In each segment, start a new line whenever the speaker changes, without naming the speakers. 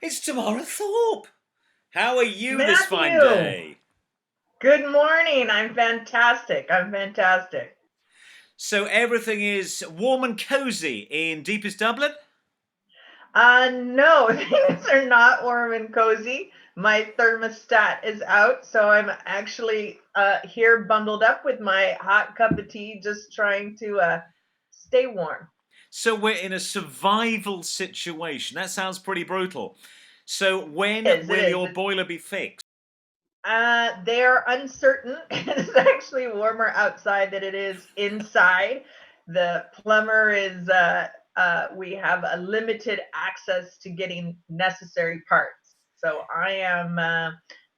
It's Tamara Thorpe. How are you this fine
Matthew,
day?
good morning. I'm fantastic. I'm fantastic.
So everything is warm and cozy in deepest Dublin?
No, things are not warm and cozy. My thermostat is out, so I'm actually here bundled up with my hot cup of tea, just trying to stay warm.
So we're in a survival situation. That sounds pretty brutal. So when
It
will
is.
your boiler be fixed?
They are uncertain. It's actually warmer outside than it is inside. The plumber is, we have a limited access to getting necessary parts. So I am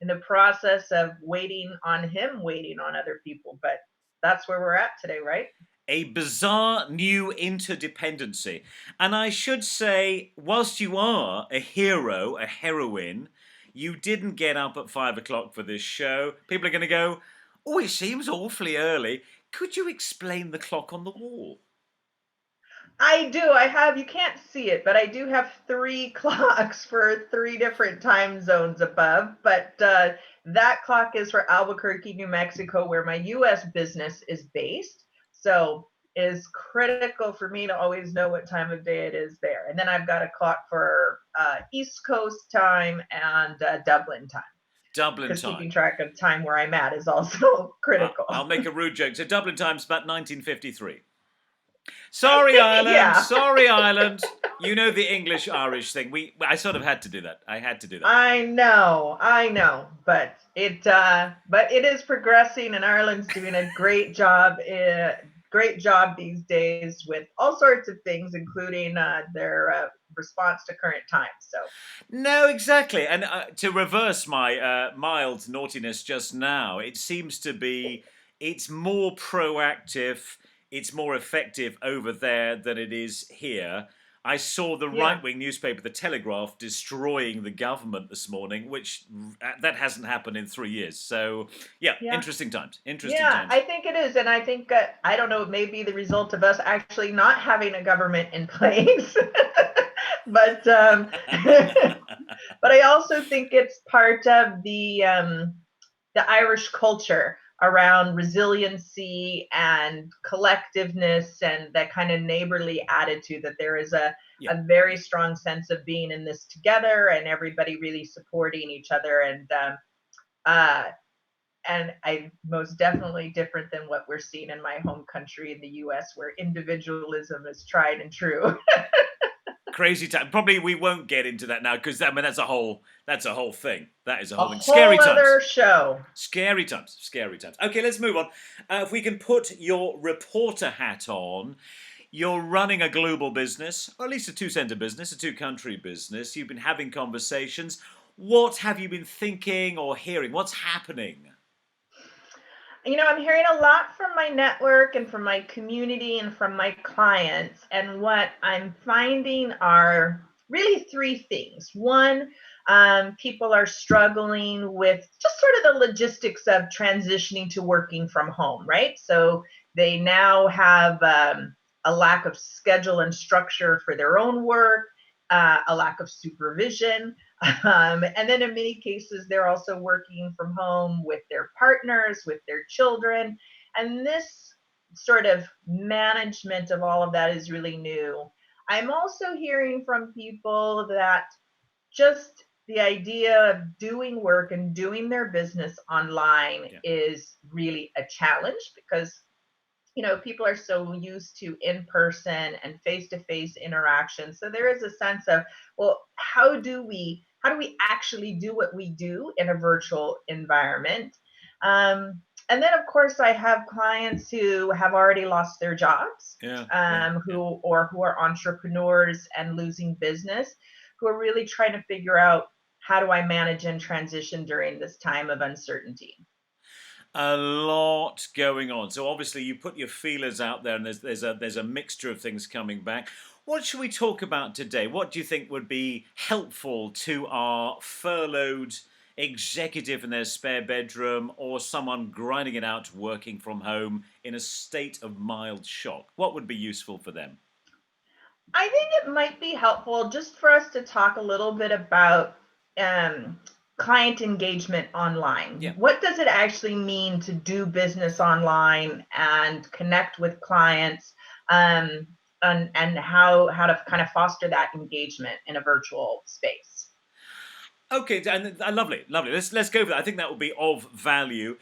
in the process of waiting on him, waiting on other people. But that's where we're at today, right?
A bizarre new interdependency. And I should say, whilst you are a hero, a heroine, you didn't get up at 5 o'clock for this show. People are going to go, oh, it seems awfully early. Could you explain the clock on the wall?
I do. I have, you can't see it, but I do have three clocks for three different time zones above. But that clock is for Albuquerque, New Mexico, where my US business is based. So it is critical for me to always know what time of day it is there. And then I've got a clock for East Coast time and Dublin time,
Dublin
because
time.
keeping track of time where I'm at is also critical.
I'll make a rude joke. So Dublin time's about 1953. Sorry, Ireland.
Yeah.
Sorry, Ireland. You know the English Irish thing. I sort of had to do that. I had to do that.
I know, but it is progressing, and Ireland's doing a great job these days with all sorts of things, including their response to current times. So
No, exactly. And to reverse my mild naughtiness just now, it seems to be it's more proactive, it's more effective over there than it is here. I saw the
yeah,
right-wing newspaper, The Telegraph, destroying the government this morning, which that hasn't happened in 3 years. So, yeah,
yeah,
interesting times. Interesting
yeah.
times.
I think it is, and I think I don't know, it may be the result of us actually not having a government in place, but but I also think it's part of the Irish culture around resiliency and collectiveness and that kind of neighborly attitude, that there is
Yeah.
a very strong sense of being in this together and everybody really supporting each other. Uh, and I most definitely different than what we're seeing in my home country in the US, where individualism is tried and true.
Crazy time. Probably we won't get into that now because I mean that's a whole thing. That is a
A
whole thing. Scary
whole
times.
other show.
Scary times. Scary times. Okay, let's move on. If we can put your reporter hat on, you're running a global business, or at least a two-center business, a two-country business. You've been having conversations. What have you been thinking or hearing? What's happening?
I'm hearing a lot from my network and from my community and from my clients. And what I'm finding are really three things. One, people are struggling with just sort of the logistics of transitioning to working from home, right? So they now have a lack of schedule and structure for their own work, a lack of supervision, and then in many cases, they're also working from home with their partners, with their children. And this sort of management of all of that is really new. I'm also hearing from people that just the idea of doing work and doing their business online
Yeah.
is really a challenge, because people are so used to in person and face to face interaction. So there is a sense of, well, how do we actually do what we do in a virtual environment? And then of course I have clients who have already lost their jobs,
Yeah. Yeah. Yeah.
who are entrepreneurs and losing business, who are really trying to figure out, how do I manage and transition during this time of uncertainty?
A lot going on. So obviously you put your feelers out there, and there's a mixture of things coming back. What should we talk about today? What do you think would be helpful to our furloughed executive in their spare bedroom, or someone grinding it out working from home in a state of mild shock? What would be useful for them?
I think it might be helpful just for us to talk a little bit about um, client engagement online.
Yeah.
What does it actually mean to do business online and connect with clients, um, and how to kind of foster that engagement in a virtual space?
Okay, and lovely, lovely. Let's go for that. I think that would be of value.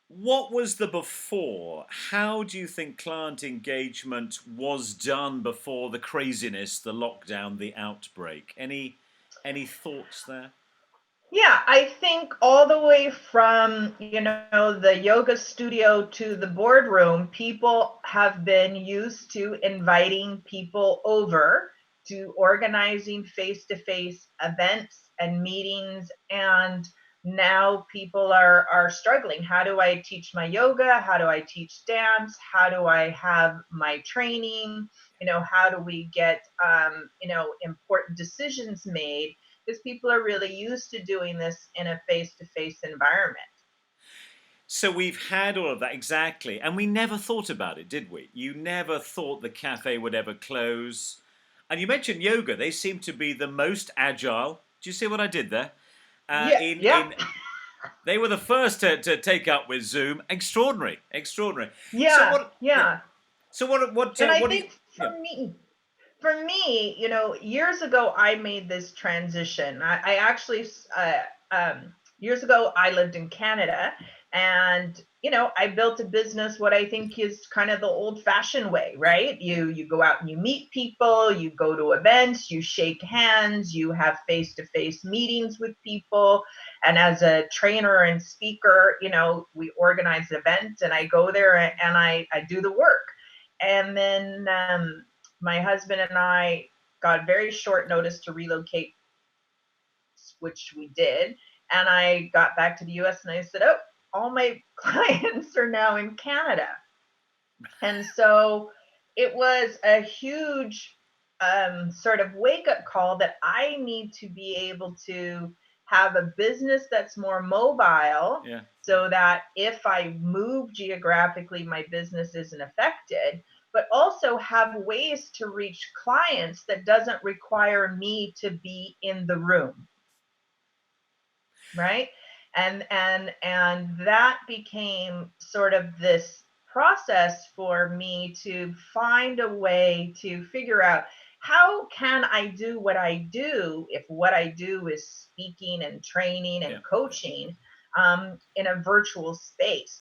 What was the before? How do you think client engagement was done before the craziness, the lockdown, the outbreak? Any thoughts there?
Yeah, I think all the way from, the yoga studio to the boardroom, people have been used to inviting people over to organizing face-to-face events and meetings. And now people are struggling. How do I teach my yoga? How do I teach dance? How do I have my training? How do we get, important decisions made? Because people are really used to doing this in a face-to-face environment.
So we've had all of that, exactly, and we never thought about it, did we? You never thought the cafe would ever close. And you mentioned yoga; they seem to be the most agile. Do you see what I did there?
Yeah, yeah,
In They were the first to take up with Zoom. Extraordinary, extraordinary. So
yeah,
what? Yeah.
yeah.
So
And I
what do you?
think
Yeah.
for me, years ago, I made this transition. I actually, years ago, I lived in Canada, and I built a business. What I think is kind of the old-fashioned way, right? You go out and you meet people, you go to events, you shake hands, you have face-to-face meetings with people. And as a trainer and speaker, we organize events, and I go there and I do the work. And then my husband and I got very short notice to relocate, which we did. And I got back to the US and I said, oh, all my clients are now in Canada. And so it was a huge sort of wake up call that I need to be able to have a business that's more mobile
Yeah.
so that if I move geographically, my business isn't affected, but also have ways to reach clients that doesn't require me to be in the room, right? And that became sort of this process for me to find a way to figure out how can I do what I do if what I do is speaking and training and
Yeah.
coaching in a virtual space.